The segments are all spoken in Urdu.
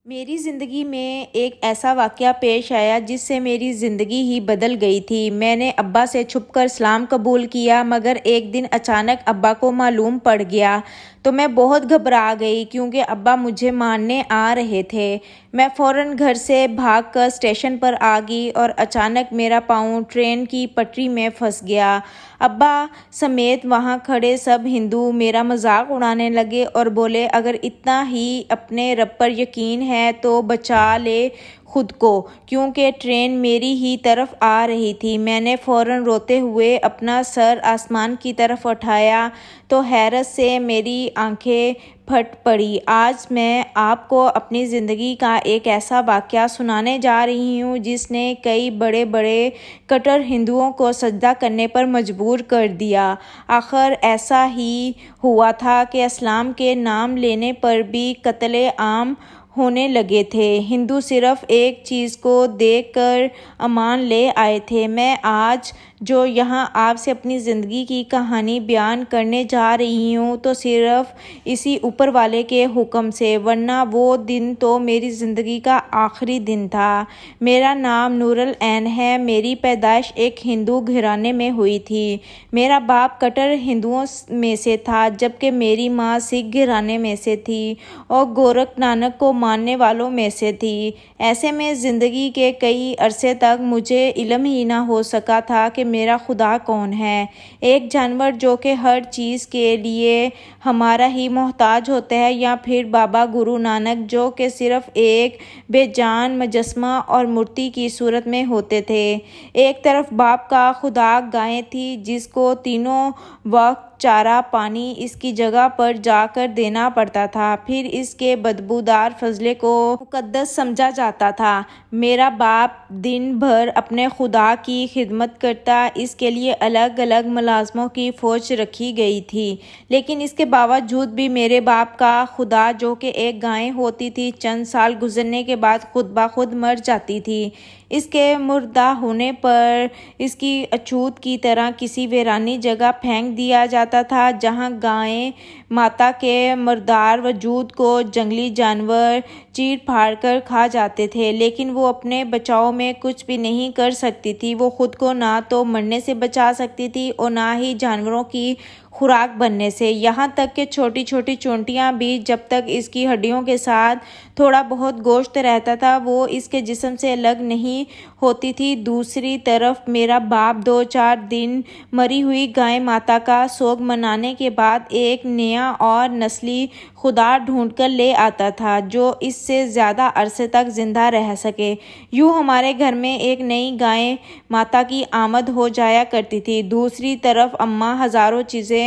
میری زندگی میں ایک ایسا واقعہ پیش آیا جس سے میری زندگی ہی بدل گئی تھی۔ میں نے ابا سے چھپ کر اسلام قبول کیا، مگر ایک دن اچانک ابا کو معلوم پڑ گیا تو میں بہت گھبرا گئی کیونکہ ابا مجھے مارنے آ رہے تھے۔ میں فوراً گھر سے بھاگ کر اسٹیشن پر آ گئی اور اچانک میرا پاؤں ٹرین کی پٹری میں پھنس گیا۔ ابا سمیت وہاں کھڑے سب ہندو میرا مذاق اڑانے لگے اور بولے، اگر اتنا ہی اپنے رب پر یقین ہے تو بچا لے خود کو، کیونکہ ٹرین میری ہی طرف آ رہی تھی۔ میں نے فوراً روتے ہوئے اپنا سر آسمان کی طرف اٹھایا تو حیرت سے میری آنکھیں پھٹ پڑی۔ آج میں آپ کو اپنی زندگی کا ایک ایسا واقعہ سنانے جا رہی ہوں جس نے کئی بڑے بڑے کٹر ہندوؤں کو سجدہ کرنے پر مجبور کر دیا۔ آخر ایسا ہی ہوا تھا کہ اسلام کے نام لینے پر بھی قتل عام ہونے لگے تھے۔ ہندو صرف ایک چیز کو دیکھ کر ایمان لے آئے تھے۔ میں آج جو یہاں آپ سے اپنی زندگی کی کہانی بیان کرنے جا رہی ہوں تو صرف اسی اوپر والے کے حکم سے، ورنہ وہ دن تو میری زندگی کا آخری دن تھا۔ میرا نام نور العین ہے۔ میری پیدائش ایک ہندو گھرانے میں ہوئی تھی۔ میرا باپ کٹر ہندوؤں میں سے تھا جبکہ میری ماں سکھ گھرانے میں سے تھی اور گورکھ نانک کو ماننے والوں میں سے تھی۔ ایسے میں زندگی کے کئی عرصے تک مجھے علم ہی نہ ہو سکا تھا کہ میرا خدا کون ہے۔ ایک جانور جو کہ ہر چیز کے لیے ہمارا ہی محتاج ہوتا ہے، یا پھر بابا گرو نانک جو کہ صرف ایک بے جان مجسمہ اور مورتی کی صورت میں ہوتے تھے۔ ایک طرف باپ کا خدا گائے تھی جس کو تینوں وقت چارہ پانی اس کی جگہ پر جا کر دینا پڑتا تھا، پھر اس کے بدبودار فضلے کو مقدس سمجھا جاتا تھا۔ میرا باپ دن بھر اپنے خدا کی خدمت کرتا، اس کے لیے الگ الگ ملازموں کی فوج رکھی گئی تھی، لیکن اس کے باوجود بھی میرے باپ کا خدا جو کہ ایک گائے ہوتی تھی، چند سال گزرنے کے بعد خود بخود مر جاتی تھی۔ اس کے مردہ ہونے پر اس کی اچھوت کی طرح کسی ویرانی جگہ پھینک دیا جاتا تھا جہاں گائے ماتا کے مردار وجود کو جنگلی جانور چیر پھاڑ کر کھا جاتے تھے، لیکن وہ اپنے بچاؤ میں کچھ بھی نہیں کر سکتی تھی۔ وہ خود کو نہ تو مرنے سے بچا سکتی تھی اور نہ ہی جانوروں کی خوراک بننے سے، یہاں تک کہ چھوٹی چھوٹی چونٹیاں بھی جب تک اس کی ہڈیوں کے ساتھ تھوڑا بہت گوشت رہتا تھا وہ اس کے جسم سے الگ نہیں ہوتی تھی۔ دوسری طرف میرا باپ 2-4 دن مری ہوئی گائے ماتا کا سوگ منانے کے بعد ایک نیا اور نسلی خدا ڈھونڈ کر لے آتا تھا جو اس سے زیادہ عرصے تک زندہ رہ سکے۔ یوں ہمارے گھر میں ایک نئی گائے ماتا کی آمد ہو جایا کرتی تھی۔ دوسری طرف اماں ہزاروں چیزیں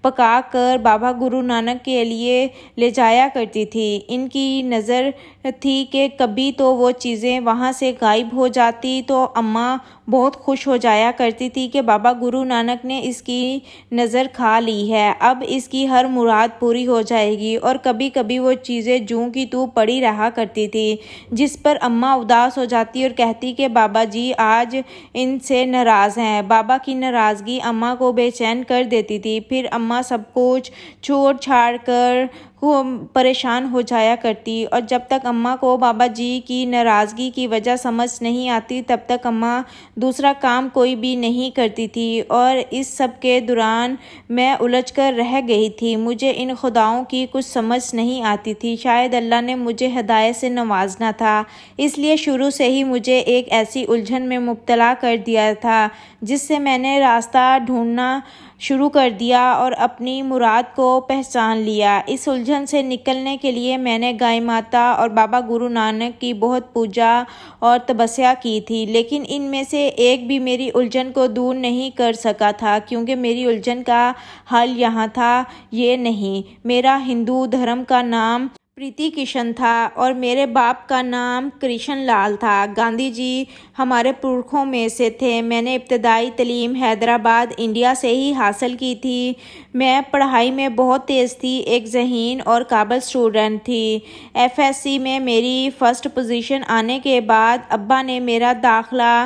پکا کر بابا گرو نانک کے لیے لے جایا کرتی تھی۔ ان کی نظر تھی کہ کبھی تو وہ چیزیں وہاں سے غائب ہو جاتی تو اماں بہت خوش ہو جایا کرتی تھی کہ بابا گرو نانک نے اس کی نظر کھا لی ہے، اب اس کی ہر مراد پوری ہو جائے گی۔ اور کبھی کبھی وہ چیزیں جوں کی توں پڑی رہا کرتی تھی، جس پر اماں اداس ہو جاتی اور کہتی کہ بابا جی آج ان سے ناراض ہیں۔ بابا کی ناراضگی اماں کو بے چین کر دیتی تھی، پھر اماں سب کچھ چھوڑ چھاڑ کر پریشان ہو جایا کرتی، اور جب تک اماں کو بابا جی کی ناراضگی کی وجہ سمجھ نہیں آتی تب تک اماں دوسرا کام کوئی بھی نہیں کرتی تھی۔ اور اس سب کے دوران میں الجھ کر رہ گئی تھی۔ مجھے ان خداؤں کی کچھ سمجھ نہیں آتی تھی۔ شاید اللہ نے مجھے ہدایت سے نوازنا تھا، اس لیے شروع سے ہی مجھے ایک ایسی الجھن میں مبتلا کر دیا تھا جس سے میں نے راستہ ڈھونڈنا شروع کر دیا اور اپنی مراد کو پہچان لیا۔ اس الجھن سے نکلنے کے لیے میں نے گائے ماتا اور بابا گرو نانک کی بہت پوجا اور تپسیا کی تھی، لیکن ان میں سے ایک بھی میری الجھن کو دور نہیں کر سکا تھا، کیونکہ میری الجھن کا حل یہاں تھا، یہ نہیں۔ میرا ہندو دھرم کا نام پریتی کشن تھا اور میرے باپ کا نام کرشن لال تھا۔ گاندھی جی ہمارے پرکھوں میں سے تھے۔ میں نے ابتدائی تعلیم حیدرآباد انڈیا سے ہی حاصل کی تھی۔ میں پڑھائی میں بہت تیز تھی، ایک ذہین اور قابل اسٹوڈنٹ تھی۔ FSC میں میری فرسٹ پوزیشن آنے کے بعد ابا نے میرا داخلہ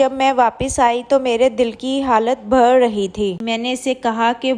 جب میں واپس آئی تو میرے دل کی حالت بڑھ رہی تھی۔ میں نے اسے کہا کہ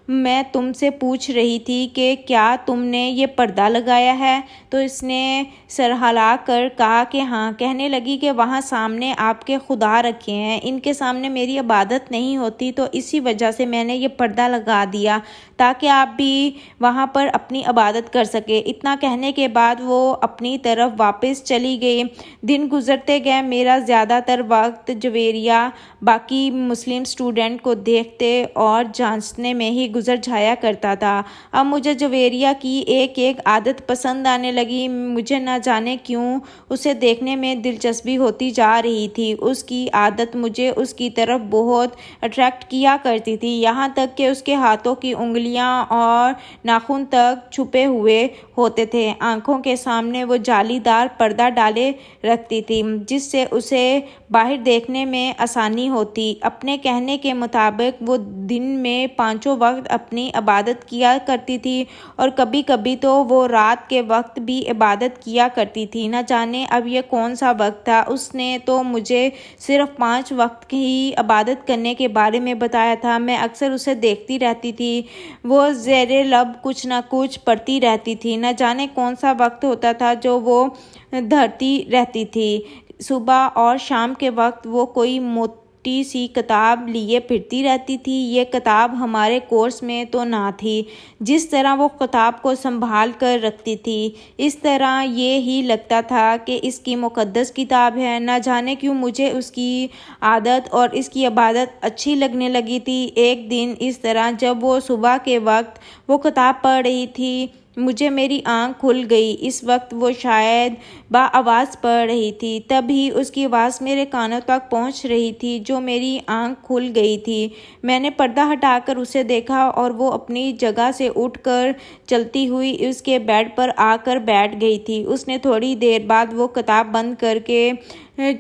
میں تم سے پوچھ رہی تھی کہ کیا تم نے یہ پردہ لگایا ہے؟ تو اس نے سر ہلا کر کہا کہ ہاں۔ کہنے لگی کہ وہاں سامنے آپ کے خدا رکھے ہیں، ان کے سامنے میری عبادت نہیں ہوتی، تو اسی وجہ سے میں نے یہ پردہ لگا دیا تاکہ آپ بھی وہاں پر اپنی عبادت کر سکے۔ اتنا کہنے کے بعد وہ اپنی طرف واپس چلی گئی۔ دن گزرتے گئے، میرا زیادہ تر وقت جویریہ باقی مسلم اسٹوڈنٹ کو دیکھتے اور جانچنے میں ہی گزر جایا کرتا تھا۔ اب مجھے جویریہ کی ایک عادت پسند آنے لگی۔ مجھے نہ جانے کیوں اسے دیکھنے میں دلچسپی ہوتی جا رہی تھی۔ اس کی عادت مجھے اس کی طرف بہت اٹریکٹ کیا کرتی تھی، یہاں تک کہ اس کے ہاتھوں کی انگلیاں اور ناخن تک چھپے ہوئے ہوتے تھے۔ آنکھوں کے سامنے وہ جالی دار پردہ ڈالے رکھتی تھی جس سے اسے باہر دیکھنے میں آسانی ہوتی۔ اپنے کہنے کے مطابق وہ دن میں 5 وقت اپنی عبادت کیا کرتی تھی اور کبھی کبھی تو وہ رات کے وقت بھی عبادت کیا کرتی تھی۔ نہ جانے اب یہ کون سا وقت تھا۔ اس نے تو مجھے صرف 5 وقت کی عبادت کرنے کے بارے میں بتایا تھا۔ میں اکثر اسے دیکھتی رہتی تھی، وہ زیر لب کچھ نہ کچھ پڑھتی رہتی تھی۔ نہ جانے کون سا وقت ہوتا تھا جو وہ دھرتی رہتی تھی۔ صبح اور شام کے وقت وہ کوئی موٹی سی کتاب لیے پھرتی رہتی تھی۔ یہ کتاب ہمارے کورس میں تو نہ تھی۔ جس طرح وہ کتاب کو سنبھال کر رکھتی تھی، اس طرح یہ ہی لگتا تھا کہ اس کی مقدس کتاب ہے۔ نہ جانے کیوں مجھے اس کی عادت اور اس کی عبادت اچھی لگنے لگی تھی۔ ایک دن اس طرح جب وہ صبح کے وقت وہ کتاب پڑھ رہی تھی، مجھے میری آنکھ کھل گئی۔ اس وقت وہ شاید بآواز پڑھ رہی تھی، تب ہی اس کی آواز میرے کانوں تک پہنچ رہی تھی جو میری آنکھ کھل گئی تھی۔ میں نے پردہ ہٹا کر اسے دیکھا اور وہ اپنی جگہ سے اٹھ کر چلتی ہوئی اس کے بیڈ پر آ کر بیٹھ گئی تھی۔ اس نے تھوڑی دیر بعد وہ کتاب بند کر کے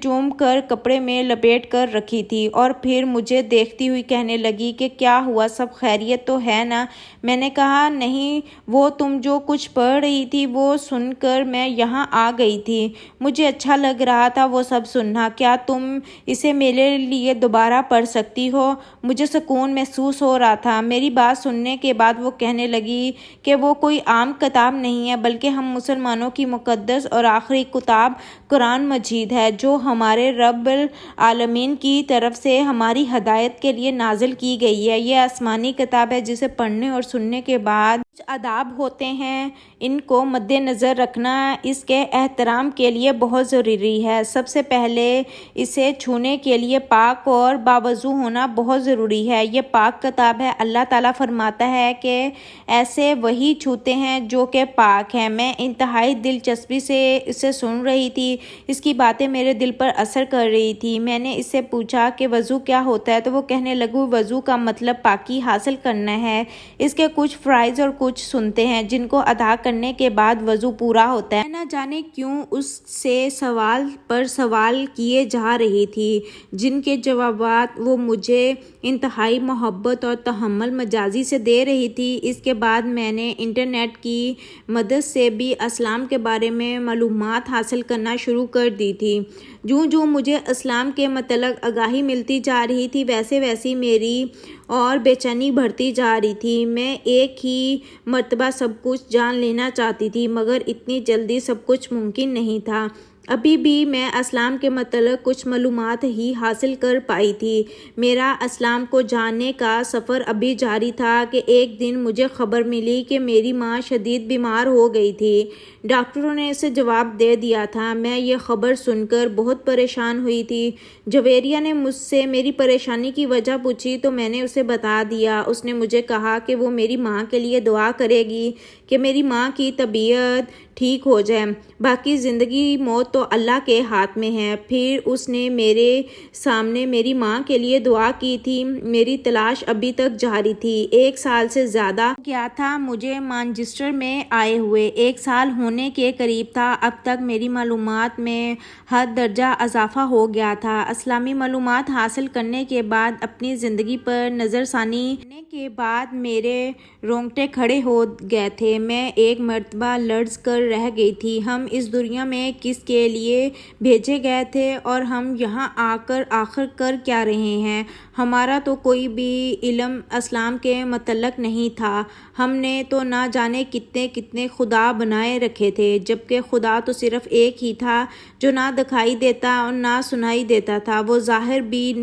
چوم کر کپڑے میں لپیٹ کر رکھی تھی اور پھر مجھے دیکھتی ہوئی کہنے لگی کہ کیا ہوا، سب خیریت تو ہے نا؟ میں نے کہا نہیں، وہ تم جو کچھ پڑھ رہی تھی وہ سن کر میں یہاں آ گئی تھی۔ مجھے اچھا لگ رہا تھا وہ سب سننا۔ کیا تم اسے میرے لیے دوبارہ پڑھ سکتی ہو؟ مجھے سکون محسوس ہو رہا تھا۔ میری بات سننے کے بعد وہ کہنے لگی کہ وہ کوئی عام کتاب نہیں ہے بلکہ ہم مسلمانوں کی مقدس اور آخری کتاب قرآن مجید ہے جو ہمارے رب العالمین کی طرف سے ہماری ہدایت کے لیے نازل کی گئی ہے۔ یہ آسمانی کتاب ہے جسے پڑھنے اور سننے کے بعد کچھ آداب ہوتے ہیں، ان کو مد نظر رکھنا اس کے احترام کے لیے بہت ضروری ہے۔ سب سے پہلے اسے چھونے کے لیے پاک اور باوضو ہونا بہت ضروری ہے۔ یہ پاک کتاب ہے۔ اللہ تعالیٰ فرماتا ہے کہ ایسے وہی چھوتے ہیں جو کہ پاک ہیں۔ میں انتہائی دلچسپی سے اسے سن رہی تھی، اس کی باتیں میرے دل پر اثر کر رہی تھی۔ میں نے اس سے پوچھا کہ وضو کیا ہوتا ہے تو وہ کہنے لگی وضو کا مطلب پاکی حاصل کرنا ہے۔ اس کے کچھ فرائض اور کچھ سنتے ہیں جن کو ادا کرنے کے بعد وضو پورا ہوتا ہے۔ میں نہ جانے کیوں اس سے سوال پر سوال کیے جا رہی تھی جن کے جوابات وہ مجھے انتہائی محبت اور تحمل مجازی سے دے رہی تھی۔ اس کے بعد میں نے انٹرنیٹ کی مدد سے بھی اسلام کے بارے میں معلومات حاصل کرنا شروع کر دی تھی۔ جو مجھے اسلام کے متعلق آگاہی ملتی جا رہی تھی ویسے میری اور بے چینی بڑھتی جا رہی تھی۔ میں ایک ہی مرتبہ سب کچھ جان لینا چاہتی تھی مگر اتنی جلدی سب کچھ ممکن نہیں تھا۔ ابھی بھی میں اسلام کے متعلق کچھ معلومات ہی حاصل کر پائی تھی۔ میرا اسلام کو جاننے کا سفر ابھی جاری تھا کہ ایک دن مجھے خبر ملی کہ میری ماں شدید بیمار ہو گئی تھی۔ ڈاکٹروں نے اسے جواب دے دیا تھا۔ میں یہ خبر سن کر بہت پریشان ہوئی تھی۔ جویریہ نے مجھ سے میری پریشانی کی وجہ پوچھی تو میں نے اسے بتا دیا۔ اس نے مجھے کہا کہ وہ میری ماں کے لیے دعا کرے گی کہ میری ماں کی طبیعت ٹھیک ہو جائے، باقی زندگی موت تو اللہ کے ہاتھ میں ہے۔ پھر اس نے میرے سامنے میری ماں کے لیے دعا کی تھی۔ میری تلاش ابھی تک جاری تھی۔ 1 سال سے زیادہ کیا تھا مجھے مانچسٹر میں آئے ہوئے، 1 سال ہونے کے قریب تھا۔ اب تک میری معلومات میں حد درجہ اضافہ ہو گیا تھا۔ اسلامی معلومات حاصل کرنے کے بعد اپنی زندگی پر نظر ثانی کرنے کے بعد میرے رونگٹے کھڑے ہو گئے تھے۔ میں ایک مرتبہ لرز کر رہ گئی تھی۔ ہم اس دنیا میں کس کے لیے بھیجے گئے تھے اور ہم یہاں آ کر آخر کر کیا رہے ہیں؟ ہمارا تو کوئی بھی علم اسلام کے متعلق نہیں تھا۔ ہم نے تو نہ جانے کتنے کتنے خدا بنائے رکھے تھے، جبکہ خدا تو صرف ایک ہی تھا جو نہ دکھائی دیتا اور نہ سنائی دیتا تھا۔ وہ ظاہر بھی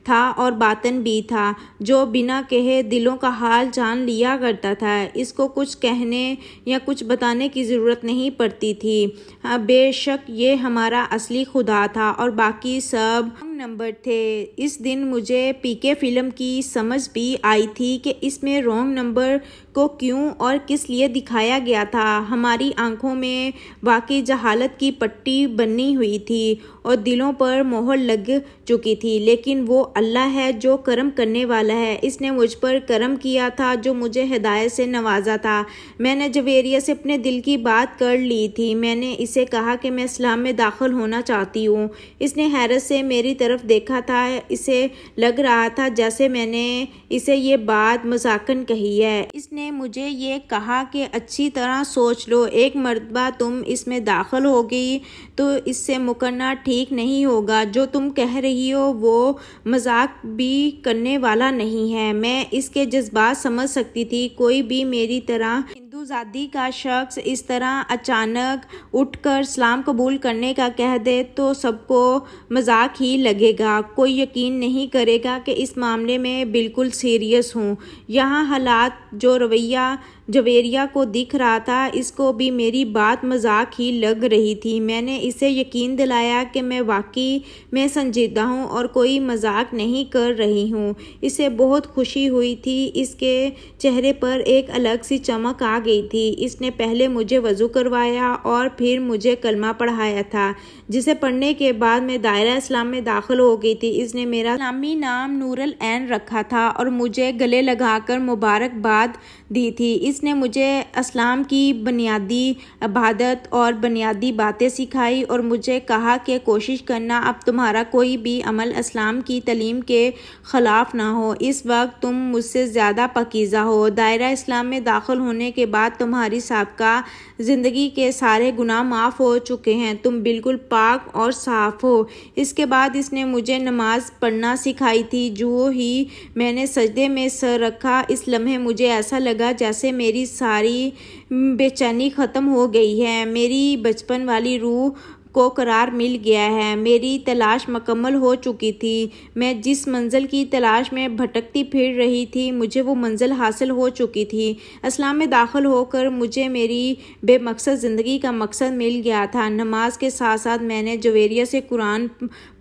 تھا اور باطن بھی تھا، جو بنا کہے دلوں کا حال جان لیا کرتا تھا۔ اس کو کچھ کہنے یا کچھ بتانے کی ضرورت نہیں پڑتی تھی۔ بے شک یہ ہمارا اصلی خدا تھا اور باقی سب رانگ نمبر تھے۔ اس دن مجھے پی کے فلم کی سمجھ بھی آئی تھی کہ اس میں رانگ نمبر کو کیوں اور کس لیے دکھایا گیا تھا۔ ہماری آنکھوں میں واقعی جہالت کی پٹی بنی ہوئی تھی اور دلوں پر مہر لگ چکی تھی، لیکن وہ اللہ ہے جو کرم کرنے والا ہے۔ اس نے مجھ پر کرم کیا تھا جو مجھے ہدایت سے نوازا تھا۔ میں نے جویریہ سے اپنے دل کی بات کر لی تھی۔ میں نے اسے کہا کہ میں اسلام میں داخل ہونا چاہتی ہوں۔ اس نے حیرت سے میری طرف دیکھا تھا۔ اسے لگ رہا تھا جیسے میں نے اسے یہ بات مذاقاً کہی ہے۔ اس نے مجھے یہ کہا کہ اچھی طرح سوچ لو، ایک مرتبہ تم اس میں داخل ہوگی تو اس سے مکرنا ٹھیک نہیں ہوگا۔ جو تم کہہ رہی ہو وہ مذاق بھی کرنے والا نہیں ہے۔ میں اس کے جذبات سمجھ سکتی تھی۔ کوئی بھی میری طرح ہندو زادی کا شخص اس طرح اچانک اٹھ کر اسلام قبول کرنے کا کہہ دے تو سب کو مذاق ہی لگے گا۔ کوئی یقین نہیں کرے گا کہ اس معاملے میں بالکل سیریس ہوں۔ یہاں حالات جو رویہ جویریہ کو دکھ رہا تھا، اس کو بھی میری بات مذاق ہی لگ رہی تھی۔ میں نے اسے یقین دلایا کہ میں واقعی میں سنجیدہ ہوں اور کوئی مذاق نہیں کر رہی ہوں۔ اسے بہت خوشی ہوئی تھی۔ اس کے چہرے پر ایک الگ سی چمک آ گئی تھی۔ اس نے پہلے مجھے وضو کروایا اور پھر مجھے کلمہ پڑھایا تھا، جسے پڑھنے کے بعد میں دائرہ اسلام میں داخل ہو گئی تھی۔ اس نے میرا اسلامی نام نور العین رکھا تھا اور مجھے گلے لگا کر مبارکباد دی تھی۔ اس نے مجھے اسلام کی بنیادی عبادت اور بنیادی باتیں سکھائی اور مجھے کہا کہ کوشش کرنا اب تمہارا کوئی بھی عمل اسلام کی تعلیم کے خلاف نہ ہو۔ اس وقت تم مجھ سے زیادہ پاکیزہ ہو۔ دائرہ اسلام میں داخل ہونے کے بعد تمہاری سابقہ زندگی کے سارے گناہ معاف ہو چکے ہیں۔ تم بالکل پاک اور صاف ہو۔ اس کے بعد اس نے مجھے نماز پڑھنا سکھائی تھی۔ جو ہی میں نے سجدے میں سر رکھا، اس لمحے مجھے ایسا لگا جیسے میری ساری بے چینی ختم ہو گئی ہے۔ میری بچپن والی روح کو قرار مل گیا ہے۔ میری تلاش مکمل ہو چکی تھی۔ میں جس منزل کی تلاش میں بھٹکتی پھر رہی تھی، مجھے وہ منزل حاصل ہو چکی تھی۔ اسلام میں داخل ہو کر مجھے میری بے مقصد زندگی کا مقصد مل گیا تھا۔ نماز کے ساتھ ساتھ میں نے جویریہ سے قرآن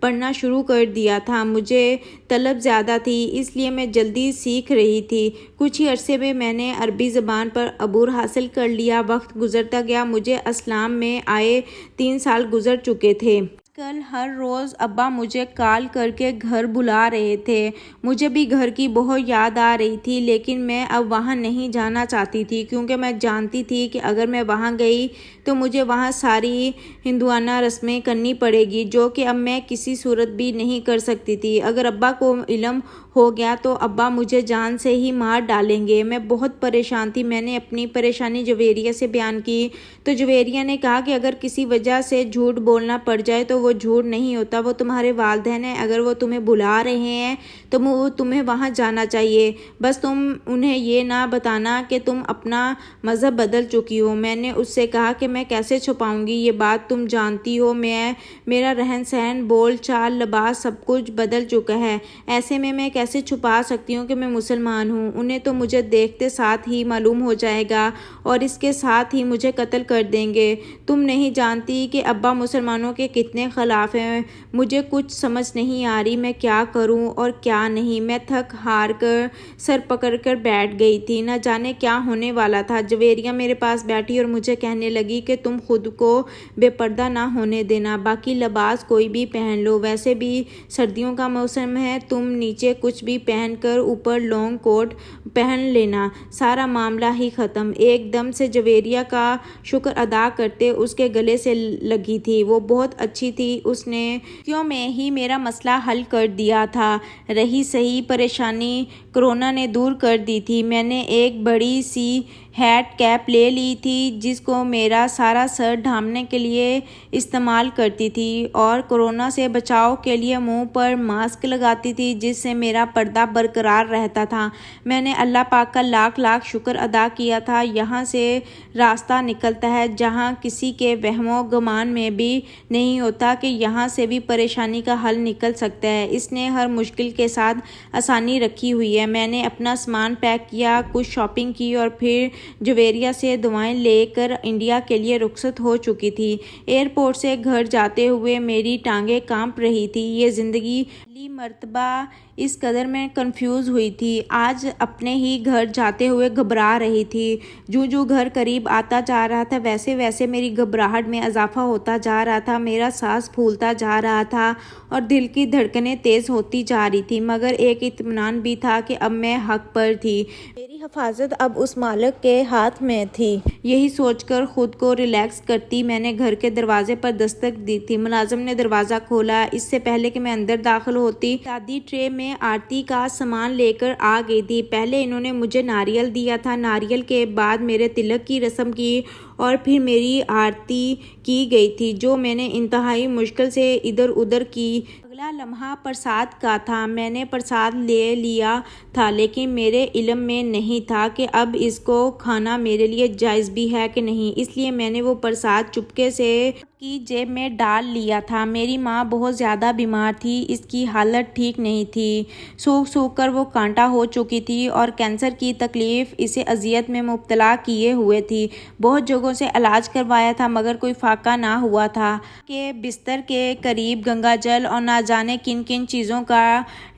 پڑھنا شروع کر دیا تھا۔ مجھے طلب زیادہ تھی، اس لیے میں جلدی سیکھ رہی تھی۔ کچھ ہی عرصے میں نے عربی زبان پر عبور حاصل کر لیا۔ وقت گزرتا گیا۔ مجھے اسلام میں آئے 3 سال گزر چکے تھے۔ کل ہر روز ابا مجھے کال کر کے گھر بلا رہے تھے۔ مجھے بھی گھر کی بہت یاد آ رہی تھی، لیکن میں اب وہاں نہیں جانا چاہتی تھی، کیونکہ میں جانتی تھی کہ اگر میں وہاں گئی تو مجھے وہاں ساری ہندوانہ رسمیں کرنی پڑے گی، جو کہ اب میں کسی صورت بھی نہیں کر سکتی تھی۔ اگر ابا کو علم ہو گیا تو ابا مجھے جان سے ہی مار ڈالیں گے۔ میں بہت پریشان تھی۔ میں نے اپنی پریشانی جویریہ سے بیان کی تو جویریہ نے کہا کہ اگر کسی وجہ سے جھوٹ بولنا پڑ جائے تو وہ جھوٹ نہیں ہوتا، وہ تمہارے والدین ہیں۔ اگر وہ تمہیں بلا رہے ہیں تو تمہیں وہاں جانا چاہیے، بس تم انہیں یہ نہ بتانا کہ تم اپنا مذہب بدل چکی ہو۔ میں نے اس سے کہا کہ میں کیسے چھپاؤں گی یہ بات، تم جانتی ہو میرا رہن سہن، بول چال، لباس سب کچھ بدل چکا ہے۔ ایسے میں کیسے چھپا سکتی ہوں کہ میں مسلمان ہوں؟ انہیں تو مجھے دیکھتے ساتھ ہی معلوم ہو جائے گا اور اس کے ساتھ ہی مجھے قتل کر دیں گے۔ تم نہیں جانتی کہ ابا مسلمانوں کے کتنے خلاف ہیں۔ مجھے کچھ سمجھ نہیں آ رہی میں کیا کروں اور کیا نہیں۔ میں تھک ہار کر سر پکڑ کر بیٹھ گئی تھی۔ نہ جانے کیا ہونے والا تھا۔ جویریہ میرے پاس بیٹھی اور مجھے کہنے لگی کہ تم خود کو بے پردہ نہ ہونے دینا، باقی لباس کوئی بھی پہن لو، ویسے بھی سردیوں کا موسم ہے، تم نیچے کچھ بھی پہن کر اوپر لانگ کوٹ پہن لینا، سارا معاملہ ہی ختم۔ ایک دم سے جویریہ کا شکر ادا کرتے اس کے گلے سے لگی تھی۔ وہ بہت اچھی تھی، اس نے میں ہی میرا مسئلہ حل کر دیا تھا۔ رہی صحیح پریشانی کورونا نے دور کر دی تھی۔ میں نے ایک بڑی سی ہیٹ کیپ لے لی تھی جس کو میرا سارا سر ڈھانپنے کے لیے استعمال کرتی تھی اور کورونا سے بچاؤ کے لیے منہ پر ماسک لگاتی تھی جس سے میرا پردہ برقرار رہتا تھا۔ میں نے اللہ پاک کا لاکھ لاکھ شکر ادا کیا تھا۔ یہاں سے راستہ نکلتا ہے جہاں کسی کے وہم و گمان میں بھی نہیں ہوتا کہ یہاں سے بھی پریشانی کا حل نکل سکتا ہے۔ اس نے ہر مشکل کے ساتھ آسانی رکھی ہوئی ہے۔ میں نے اپنا سامان پیک کیا، کچھ شاپنگ کی اور پھر جویریہ سے دعائیں لے کر انڈیا کے لیے رخصت ہو چکی تھی۔ ایئرپورٹ سے گھر جاتے ہوئے میری ٹانگیں کانپ رہی تھی۔ یہ زندگی پہلی مرتبہ اس قدر میں کنفیوز ہوئی تھی۔ آج اپنے ہی گھر جاتے ہوئے گھبرا رہی تھی۔ جو گھر قریب آتا جا رہا تھا ویسے ویسے میری گھبراہٹ میں اضافہ ہوتا جا رہا تھا۔ میرا سانس پھولتا جا رہا تھا اور دل کی دھڑکنیں تیز ہوتی جا رہی تھی، مگر ایک اطمینان بھی تھا کہ اب میں حق پر تھی۔ میری حفاظت اب اس مالک کے ہاتھ میں تھی۔ یہی سوچ کر خود کو ریلیکس کرتی میں نے گھر کے دروازے پر دستک دی تھی۔ ملازم نے دروازہ کھولا۔ اس سے پہلے کہ میں اندر داخل ہوتی دادی ٹرے میں آرتی کا سامان لے کر آ گئی تھی۔ پہلے انہوں نے مجھے ناریل دیا تھا، ناریل کے بعد میرے تلک کی رسم کی اور پھر میری آرتی کی گئی تھی جو میں نے انتہائی مشکل سے ادھر ادھر کی۔ اگلا لمحہ پرساد کا تھا۔ میں نے پرساد لے لیا تھا لیکن میرے علم میں نہیں تھا کہ اب اس کو کھانا میرے لیے جائز بھی ہے کہ نہیں، اس لیے میں نے وہ پرساد چپکے سے کی جیب میں ڈال لیا تھا۔ میری ماں بہت زیادہ بیمار تھی، اس کی حالت ٹھیک نہیں تھی۔ سوکھ سوکھ کر وہ کانٹا ہو چکی تھی اور کینسر کی تکلیف اسے اذیت میں مبتلا کیے ہوئے تھی۔ بہت جگہوں سے علاج کروایا تھا مگر کوئی فائدہ نہ ہوا تھا کہ بستر کے قریب گنگا جل اور نہ جانے کن کن چیزوں کا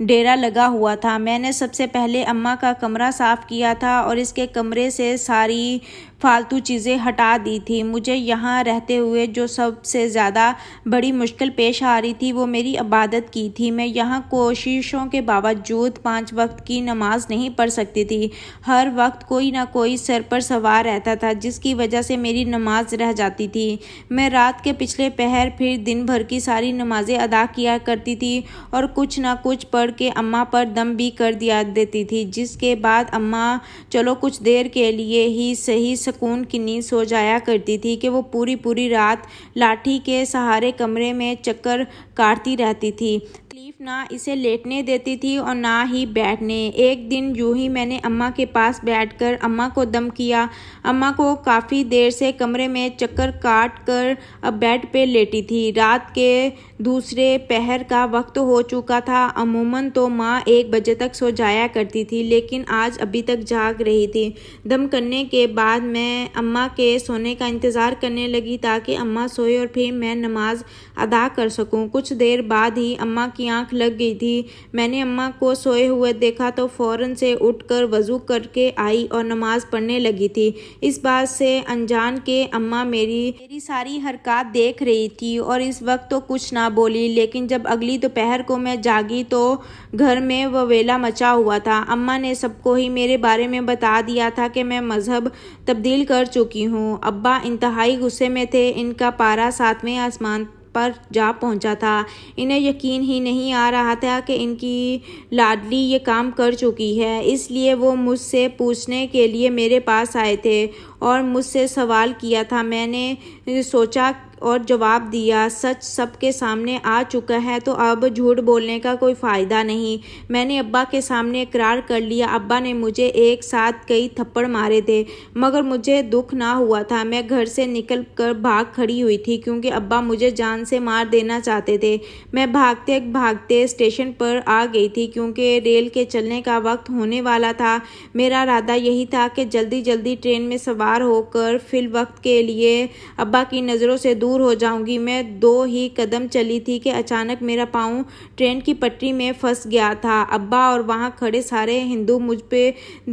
ڈیرا لگا ہوا تھا۔ میں نے سب سے پہلے اماں کا کمرہ صاف کیا تھا اور اس کے کمرے سے ساری فالتو چیزیں ہٹا دی تھی۔ مجھے یہاں رہتے ہوئے جو سب سے زیادہ بڑی مشکل پیش آ رہی تھی وہ میری عبادت کی تھی۔ میں یہاں کوششوں کے باوجود 5 وقت کی نماز نہیں پڑھ سکتی تھی۔ ہر وقت کوئی نہ کوئی سر پر سوار رہتا تھا جس کی وجہ سے میری نماز رہ جاتی تھی۔ میں رات کے پچھلے پہر پھر دن بھر کی ساری نمازیں ادا کیا کرتی تھی اور کچھ نہ کچھ پڑھ کے اماں پر دم بھی کر دیا دیتی تھی، جس کے بعد اماں چلو کچھ دیر کے لیے ہی صحیح سکون کی نیند سو جایا کرتی تھی کہ وہ پوری رات لاٹھی کے سہارے کمرے میں چکر کاٹتی رہتی تھی۔ تکلیف نہ اسے لیٹنے دیتی تھی اور نہ ہی بیٹھنے۔ ایک دن یوں ہی میں نے اماں کے پاس بیٹھ کر اماں کو دم کیا۔ اماں کو کافی دیر سے کمرے میں چکر کاٹ کر اب بیڈ پہ لیٹی تھی۔ رات کے دوسرے پہر کا وقت ہو چکا تھا۔ عموماً تو ماں 1 بجے تک سو جایا کرتی تھی لیکن آج ابھی تک جاگ رہی تھی۔ دم کرنے کے بعد میں اماں کے سونے کا انتظار کرنے لگی تاکہ اماں سوئے اور پھر میں نماز ادا کر سکوں۔ کچھ دیر بعد ہی اماں کی آنکھ لگ گئی تھی۔ میں نے اماں کو سوئے ہوئے دیکھا تو فوراً سے اٹھ کر وضو کر کے آئی اور نماز پڑھنے لگی تھی۔ اس بات سے انجان کہ اماں میری ساری حرکات دیکھ رہی تھی اور اس وقت تو کچھ نہ بولی، لیکن جب اگلی دوپہر کو میں جاگی تو گھر میں وویلا مچا ہوا تھا۔ اماں نے سب کو ہی میرے بارے میں بتا دیا تھا کہ میں مذہب تبدیل کر چکی ہوں۔ ابا انتہائی غصے میں تھے۔ ان کا پارا 7ویں آسمان پر جا پہنچا تھا۔ انہیں یقین ہی نہیں آ رہا تھا کہ ان کی لاڈلی یہ کام کر چکی ہے، اس لیے وہ مجھ سے پوچھنے کے لیے میرے پاس آئے تھے اور مجھ سے سوال کیا تھا۔ میں نے سوچا اور جواب دیا، سچ سب کے سامنے آ چکا ہے تو اب جھوٹ بولنے کا کوئی فائدہ نہیں۔ میں نے ابا کے سامنے اقرار کر لیا۔ ابا نے مجھے ایک ساتھ کئی تھپڑ مارے تھے مگر مجھے دکھ نہ ہوا تھا۔ میں گھر سے نکل کر بھاگ کھڑی ہوئی تھی کیونکہ ابا مجھے جان سے مار دینا چاہتے تھے۔ میں بھاگتے بھاگتے اسٹیشن پر آ گئی تھی کیونکہ ریل کے چلنے کا وقت ہونے والا تھا۔ میرا ارادہ یہی تھا کہ جلدی ٹرین میں سوار ہو کر فی الوقت کے لیے ابا کی نظروں سے دور ہو جاؤں گی۔ میں 2 ہی قدم چلی تھی کہ اچانک میرا پاؤں ٹرین کی پٹری میں پھنس گیا تھا۔ ابا اور وہاں کھڑے سارے ہندو مجھ پہ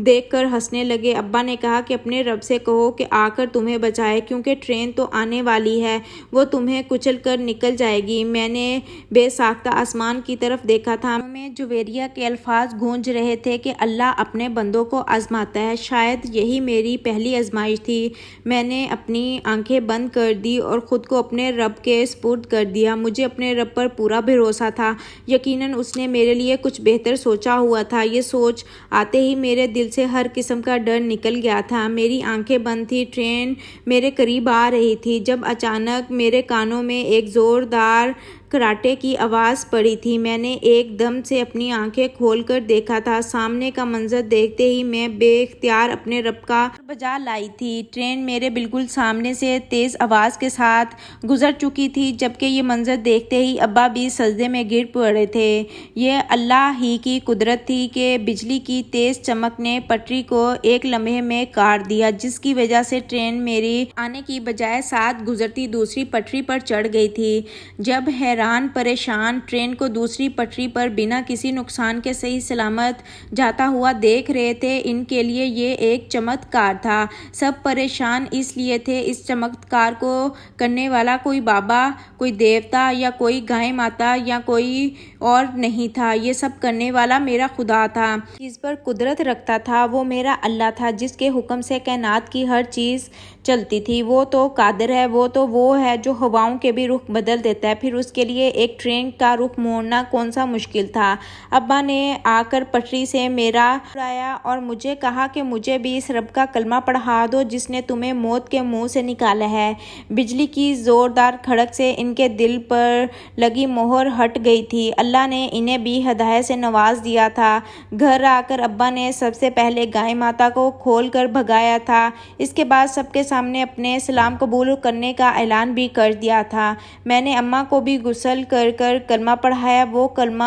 دیکھ کر ہنسنے لگے۔ ابا نے کہا کہ اپنے رب سے کہو کہ آ کر تمہیں بچائے کیونکہ ٹرین تو آنے والی ہے، وہ تمہیں کچل کر نکل جائے گی۔ میں نے بے ساختہ آسمان کی طرف دیکھا تھا۔ میں جویریہ کے الفاظ گونج رہے تھے کہ اللہ اپنے بندوں کو آزماتا ہے۔ شاید یہی میری پہلی آزمائش تھی۔ میں نے اپنی آنکھیں بند کر دی اور خود خود کو اپنے رب کے سپرد کر دیا۔ مجھے اپنے رب پر پورا بھروسہ تھا، یقیناً اس نے میرے لیے کچھ بہتر سوچا ہوا تھا۔ یہ سوچ آتے ہی میرے دل سے ہر قسم کا ڈر نکل گیا تھا۔ میری آنکھیں بند تھیں، ٹرین میرے قریب آ رہی تھی جب اچانک میرے کانوں میں ایک زوردار کراٹے کی آواز پڑی تھی۔ میں نے ایک دم سے اپنی آنکھیں کھول کر دیکھا تھا۔ سامنے کا منظر دیکھتے ہی میں بے اختیار اپنے رب کا شکر بجا لائی تھی۔ ٹرین میرے بالکل سامنے سے تیز آواز کے ساتھ گزر چکی تھی، جبکہ یہ منظر دیکھتے ہی ابا بھی سجدے میں گر پڑے تھے۔ یہ اللہ ہی کی قدرت تھی کہ بجلی کی تیز چمک نے پٹری کو ایک لمحے میں کاٹ دیا، جس کی وجہ سے ٹرین میری آنے کی بجائے ساتھ گزرتی دوسری پٹری پر چڑھ گئی تھی۔ جب حیران پریشان ٹرین کو دوسری پٹری پر بنا کسی نقصان کے صحیح سلامت جاتا ہوا دیکھ رہے تھے، ان کے لیے یہ ایک چمتکار تھا۔ سب پریشان اس لیے تھے، اس چمتکار کو کرنے والا کوئی بابا، کوئی دیوتا یا کوئی گائے ماتا یا کوئی اور نہیں تھا، یہ سب کرنے والا میرا خدا تھا۔ جس پر قدرت رکھتا تھا وہ میرا اللہ تھا، جس کے حکم سے کائنات کی ہر چیز چلتی تھی۔ وہ تو قادر ہے، وہ ہے جو ہواؤں کے بھی رخ بدل دیتا ہے، پھر اس کے لیے ایک ٹرین کا رخ موڑنا کون سا مشکل تھا۔ ابا نے آ کر پٹری سے میرا اٹھایا اور مجھے کہا کہ مجھے بھی اس رب کا کلمہ پڑھا دو جس نے تمہیں موت کے منہ سے نکالا ہے۔ بجلی کی زوردار کھڑک سے ان کے دل پر لگی مہر ہٹ گئی تھی۔ اللہ نے انہیں بھی ہدایت سے نواز دیا تھا۔ گھر آ کر ابا نے سب سے پہلے گائے ماتا کو کھول کر بھگایا تھا، اس کے بعد سب کے سامنے اپنے اسلام قبول کرنے کا اعلان بھی کر دیا تھا۔ میں نے اماں کو بھی غسل کر کر کلمہ پڑھایا، وہ کلمہ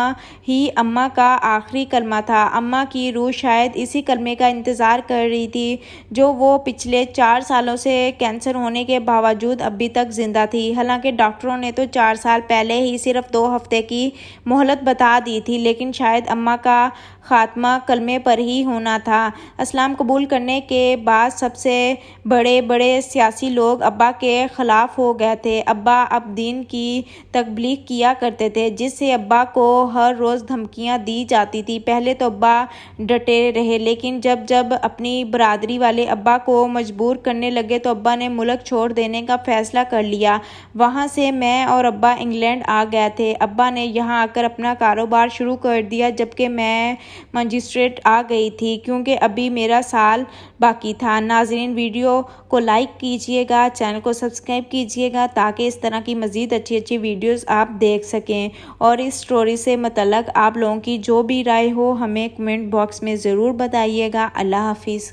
ہی اماں کا آخری کلمہ تھا۔ اماں کی روح شاید اسی کلمے کا انتظار کر رہی تھی جو وہ پچھلے 4 سالوں سے کینسر ہونے کے باوجود ابھی تک زندہ تھی۔ حالانکہ ڈاکٹروں نے تو 4 سال پہلے ہی صرف 2 ہفتے کی مہلت بتا دی تھی، لیکن شاید اماں کا خاتمہ کلمے پر ہی ہونا تھا۔ اسلام قبول کرنے کے بعد سب سے بڑے سیاسی لوگ ابا کے خلاف ہو گئے تھے۔ ابا اب دین کی تبلیغ کیا کرتے تھے، جس سے ابا کو ہر روز دھمکیاں دی جاتی تھی۔ پہلے تو ابا ڈٹے رہے، لیکن جب اپنی برادری والے ابا کو مجبور کرنے لگے تو ابا نے ملک چھوڑ دینے کا فیصلہ کر لیا۔ وہاں سے میں اور ابا انگلینڈ آ گئے تھے۔ ابا نے یہاں آ کر اپنا کاروبار شروع کر دیا، جبکہ میں مانچسٹر آ گئی تھی کیونکہ ابھی میرا سال باقی تھا۔ ناظرین، ویڈیو کو لائک کیجیے گا، چینل کو سبسکرائب کیجیے گا تاکہ اس طرح کی مزید اچھی ویڈیوز آپ دیکھ سکیں، اور اس سٹوری سے متعلق آپ لوگوں کی جو بھی رائے ہو ہمیں کمنٹ باکس میں ضرور بتائیے گا۔ اللہ حافظ۔